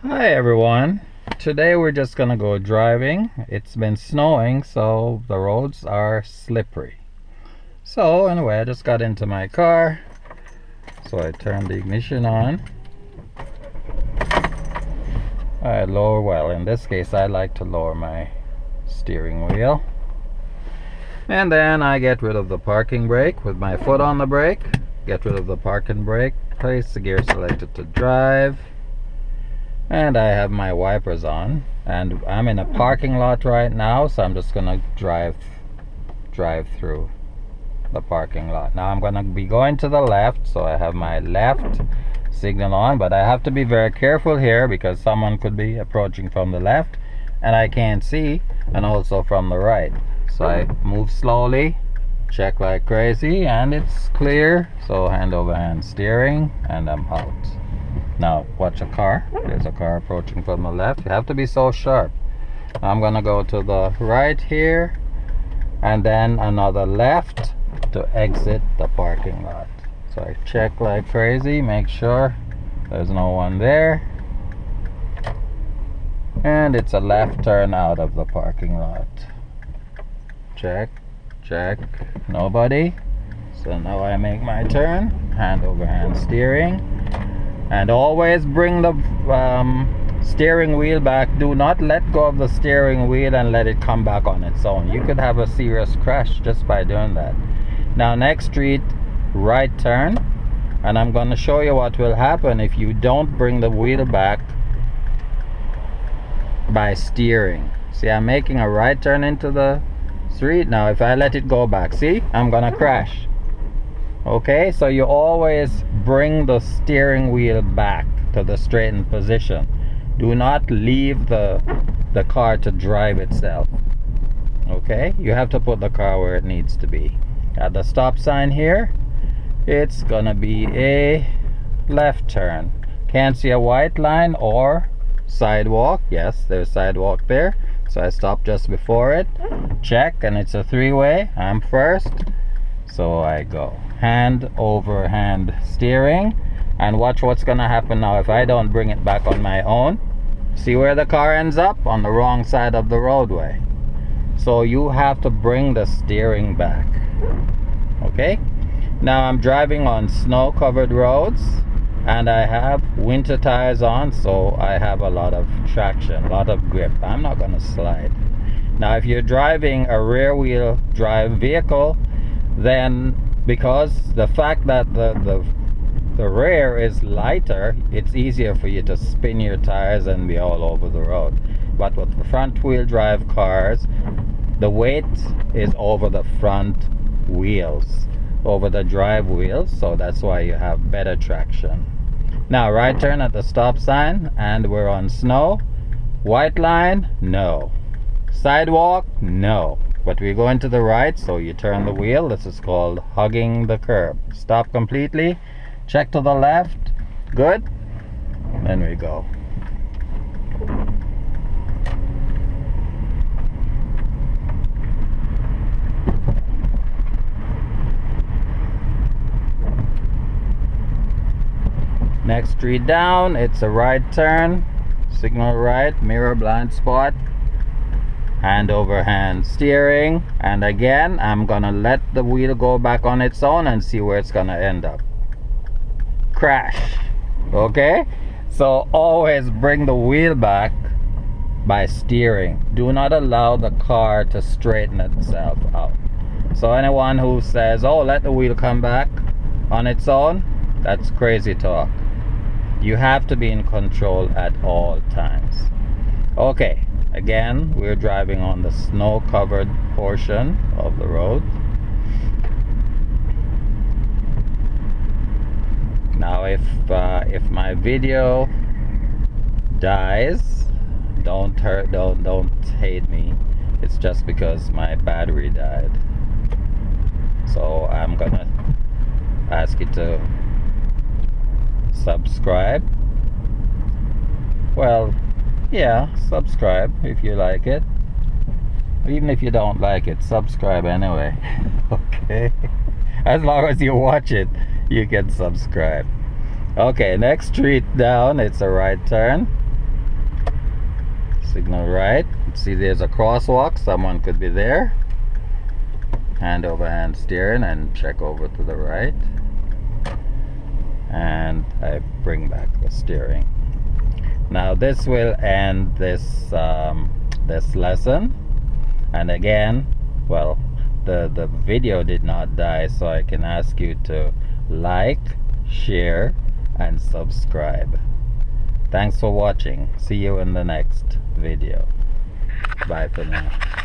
Hi everyone. Today we're just gonna go driving. It's been snowing, so the roads are slippery. So anyway, I just got into my car. So I turned the ignition on. I lower, well, in this case I like to lower my steering wheel. And then I get rid of the parking brake with my foot on the brake. Get rid of the parking brake. Place the gear selected to drive. And I have my wipers on, and I'm in a parking lot right now, so I'm just gonna drive through the parking lot. Now I'm gonna be going to the left, so I have my left signal on, but I have to be very careful here because someone could be approaching from the left and I can't see, and also from the right. So I move slowly, check like crazy, and it's clear. So hand over hand steering, and I'm out. Now watch a car. There's a car approaching from the left. You have to be so sharp. I'm gonna go to the right here, and then another left to exit the parking lot. So I check like crazy, make sure there's no one there, and it's a left turn out of the parking lot. Check, nobody. So now I make my turn, hand over hand steering. And always bring the steering wheel back. Do not let go of the steering wheel and let it come back on its own. You could have a serious crash just by doing that. Now next street, right turn. And I'm going to show you what will happen if you don't bring the wheel back by steering. See, I'm making a right turn into the street. Now if I let it go back, see, I'm going to crash. Okay, so you always bring the steering wheel back to the straightened position. Do not leave the car to drive itself. Okay, you have to put the car where it needs to be. At the stop sign here, it's gonna be a left turn. Can't see a white line or sidewalk. Yes, there's sidewalk there, so I stop just before it. Check, and it's a three-way. I'm first, so I go hand over hand steering. And watch what's gonna happen now if I don't bring it back on my own. See where the car ends up? On the wrong side of the roadway. So you have to bring the steering back. Okay, now I'm driving on snow covered roads, and I have winter tires on, so I have a lot of traction, a lot of grip. I'm not gonna slide. Now if you're driving a rear wheel drive vehicle, then because the fact that the rear is lighter, it's easier for you to spin your tires and be all over the road. But with the front wheel drive cars, the weight is over the front wheels, over the drive wheels, so that's why you have better traction. Now right turn at the stop sign, and we're on snow. White line, no. Sidewalk, no. But we're going to the right, so you turn the wheel. This is called hugging the curb. Stop completely, check to the left, good, then we go. Next street down, it's a right turn, signal right, mirror blind spot, hand over hand steering, and again I'm gonna let the wheel go back on its own and see where it's gonna end up. Crash. Okay, so always bring the wheel back by steering. Do not allow the car to straighten itself out. So anyone who says, oh, let the wheel come back on its own, that's crazy talk. You have to be in control at all times. Okay, again, we're driving on the snow covered portion of the road. Now if my video dies, don't hate me. It's just because my battery died. So I'm gonna ask you to subscribe. Well, yeah, subscribe if you like it. Even if you don't like it, subscribe anyway. Okay, as long as you watch it, you can subscribe. Okay, next street down, it's a right turn. Signal right. See, there's a crosswalk, someone could be there. Hand over hand steering and check over to the right. And I bring back the steering. Now this will end this this lesson. And again, well, the video did not die, so I can ask you to like, share, and subscribe. Thanks for watching. See you in the next video. Bye for now.